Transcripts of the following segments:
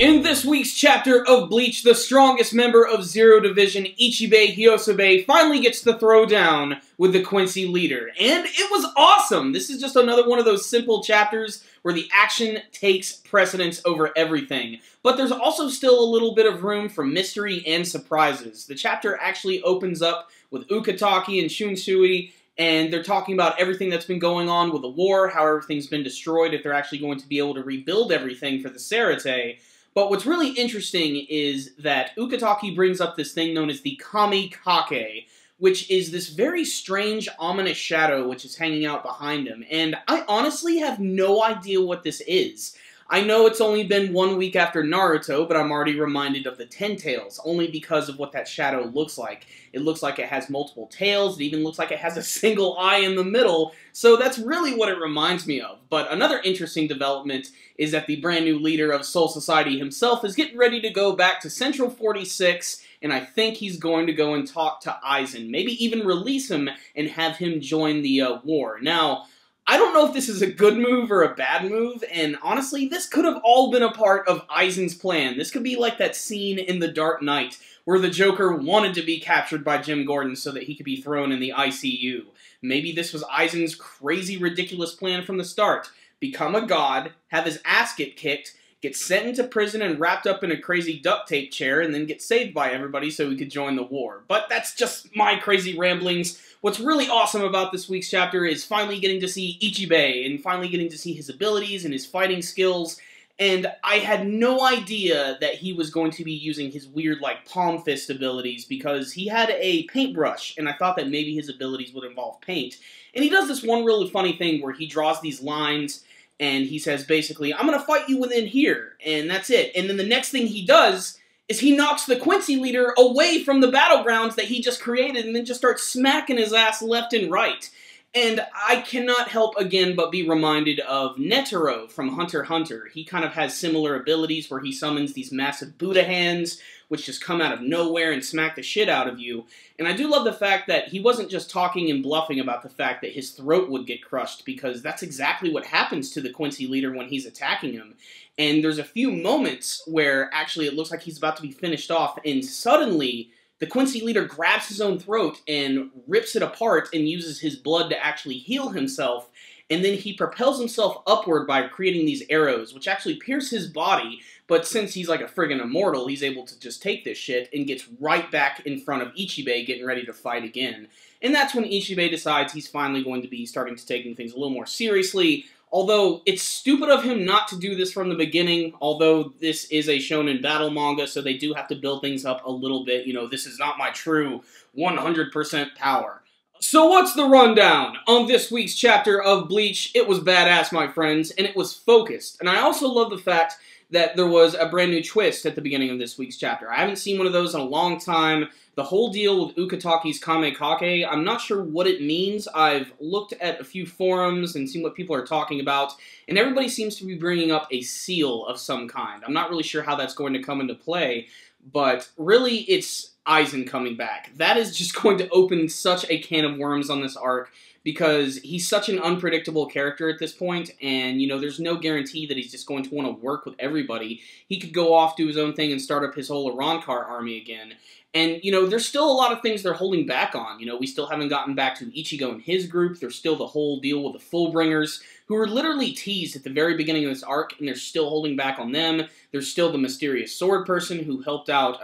In this week's chapter of Bleach, the strongest member of Zero Division, Ichibei Hyosebe, finally gets the throwdown with the Quincy leader. And it was awesome! This is just another one of those simple chapters where the action takes precedence over everything. But there's also still a little bit of room for mystery and surprises. The chapter actually opens up with Ukitake and Shunsui, and they're talking about everything that's been going on with the war, how everything's been destroyed, if they're actually going to be able to rebuild everything for the Sarate. But what's really interesting is that Ukitake brings up this thing known as the Kamikake, which is this very strange, ominous shadow which is hanging out behind him. And I honestly have no idea what this is. I know it's only been 1 week after Naruto, but I'm already reminded of the Ten Tails, only because of what that shadow looks like. It looks like it has multiple tails, it even looks like it has a single eye in the middle, so that's really what it reminds me of. But another interesting development is that the brand new leader of Soul Society himself is getting ready to go back to Central 46, and I think he's going to go and talk to Aizen, maybe even release him and have him join the war. Now, I don't know if this is a good move or a bad move, and honestly, this could have all been a part of Aizen's plan. This could be like that scene in The Dark Knight, where the Joker wanted to be captured by Jim Gordon so that he could be thrown in the ICU. Maybe this was Aizen's crazy, ridiculous plan from the start. Become a god, have his ass get kicked, get sent into prison and wrapped up in a crazy duct tape chair, and then get saved by everybody so he could join the war. But that's just my crazy ramblings. What's really awesome about this week's chapter is finally getting to see Ichibei, and finally getting to see his abilities and his fighting skills, and I had no idea that he was going to be using his weird, like, palm fist abilities, because he had a paintbrush, and I thought that maybe his abilities would involve paint. And he does this one really funny thing where he draws these lines, and he says, basically, I'm gonna fight you within here, and that's it. And then the next thing he does is he knocks the Quincy leader away from the battlegrounds that he just created and then just starts smacking his ass left and right. And I cannot help again but be reminded of Netero from Hunter x Hunter. He kind of has similar abilities where he summons these massive Buddha hands which just come out of nowhere and smack the shit out of you. And I do love the fact that he wasn't just talking and bluffing about the fact that his throat would get crushed, because that's exactly what happens to the Quincy leader when he's attacking him. And there's a few moments where actually it looks like he's about to be finished off, and suddenly the Quincy leader grabs his own throat and rips it apart and uses his blood to actually heal himself, and then he propels himself upward by creating these arrows, which actually pierce his body, but since he's like a friggin' immortal, he's able to just take this shit and gets right back in front of Ichibei getting ready to fight again. And that's when Ichibei decides he's finally going to be starting to take things a little more seriously. Although, it's stupid of him not to do this from the beginning, although this is a shonen battle manga, so they do have to build things up a little bit. You know, this is not my true 100% power. So what's the rundown on this week's chapter of Bleach? It was badass, my friends, and it was focused. And I also love the fact that there was a brand new twist at the beginning of this week's chapter. I haven't seen one of those in a long time. The whole deal with Ukitake's Kamikake, I'm not sure what it means. I've looked at a few forums and seen what people are talking about, and everybody seems to be bringing up a seal of some kind. I'm not really sure how that's going to come into play, but really it's Aizen coming back. That is just going to open such a can of worms on this arc, because he's such an unpredictable character at this point, and, you know, there's no guarantee that he's just going to want to work with everybody. He could go off, do his own thing, and start up his whole Arankar army again. And, you know, there's still a lot of things they're holding back on. You know, we still haven't gotten back to Ichigo and his group. There's still the whole deal with the Fullbringers, who were literally teased at the very beginning of this arc, and they're still holding back on them. There's still the mysterious sword person who helped out,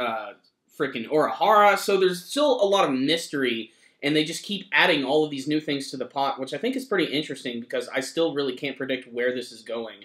frickin' Urahara, so there's still a lot of mystery, and they just keep adding all of these new things to the pot, which I think is pretty interesting, because I still really can't predict where this is going.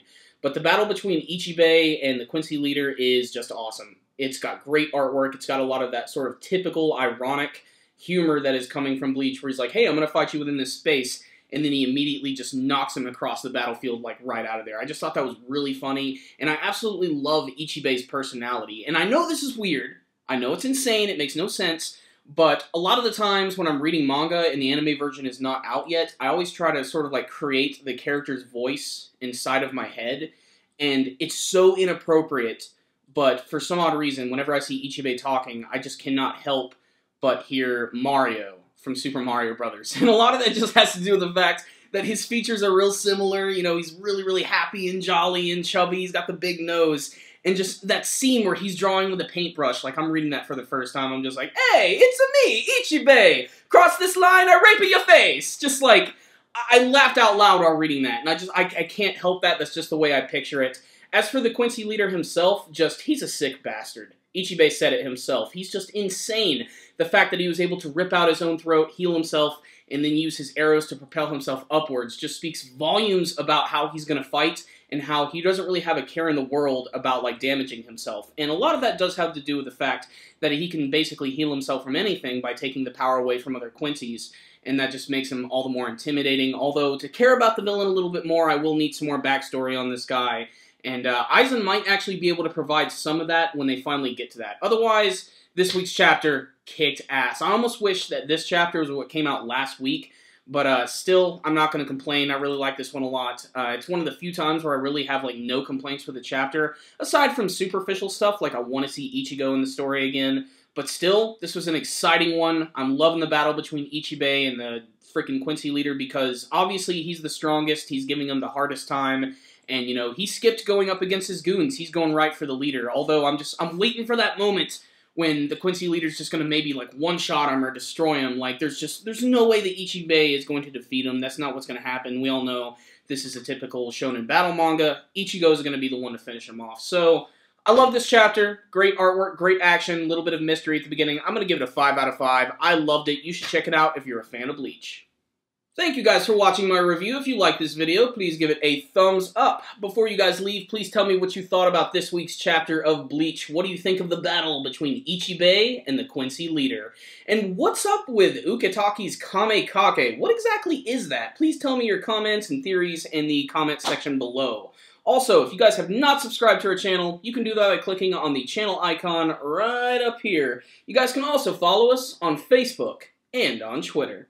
But the battle between Ichibei and the Quincy leader is just awesome. It's got great artwork, it's got a lot of that sort of typical ironic humor that is coming from Bleach, where he's like, hey, I'm gonna fight you within this space, and then he immediately just knocks him across the battlefield, like, right out of there. I just thought that was really funny, and I absolutely love Ichibei's personality. And I know this is weird, I know it's insane, it makes no sense, but a lot of the times when I'm reading manga and the anime version is not out yet, I always try to sort of like create the character's voice inside of my head, and it's so inappropriate, but for some odd reason, whenever I see Ichibei talking, I just cannot help but hear Mario from Super Mario Brothers. And a lot of that just has to do with the fact that his features are real similar. You know, he's really, really happy and jolly and chubby, he's got the big nose. And just that scene where he's drawing with a paintbrush, like I'm reading that for the first time, I'm just like, hey, it's me, Ichibei! Cross this line, I rape your face! Just like, I laughed out loud while reading that, and I can't help that, that's just the way I picture it. As for the Quincy leader himself, he's a sick bastard. Ichibei said it himself. He's just insane. The fact that he was able to rip out his own throat, heal himself, and then use his arrows to propel himself upwards just speaks volumes about how he's going to fight and how he doesn't really have a care in the world about, like, damaging himself. And a lot of that does have to do with the fact that he can basically heal himself from anything by taking the power away from other Quincy's, and that just makes him all the more intimidating. Although, to care about the villain a little bit more, I will need some more backstory on this guy. And Aizen might actually be able to provide some of that when they finally get to that. Otherwise, this week's chapter kicked ass. I almost wish that this chapter was what came out last week, but still, I'm not going to complain. I really like this one a lot. It's one of the few times where I really have like no complaints with the chapter, aside from superficial stuff, like I want to see Ichigo in the story again. But still, this was an exciting one. I'm loving the battle between Ichibei and the freaking Quincy leader because obviously he's the strongest. He's giving them the hardest time. And, you know, he skipped going up against his goons. He's going right for the leader. Although I'm waiting for that moment when the Quincy leader's just going to maybe, like, one-shot him or destroy him. Like, there's no way that Ichibei is going to defeat him. That's not what's going to happen. We all know this is a typical shonen battle manga. Ichigo is going to be the one to finish him off. So, I love this chapter. Great artwork, great action, a little bit of mystery at the beginning. I'm going to give it a 5 out of 5. I loved it. You should check it out if you're a fan of Bleach. Thank you guys for watching my review. If you like this video, please give it a thumbs up. Before you guys leave, please tell me what you thought about this week's chapter of Bleach. What do you think of the battle between Ichibei and the Quincy leader? And what's up with Ukitaki's Kamekake? What exactly is that? Please tell me your comments and theories in the comment section below. Also, if you guys have not subscribed to our channel, you can do that by clicking on the channel icon right up here. You guys can also follow us on Facebook and on Twitter.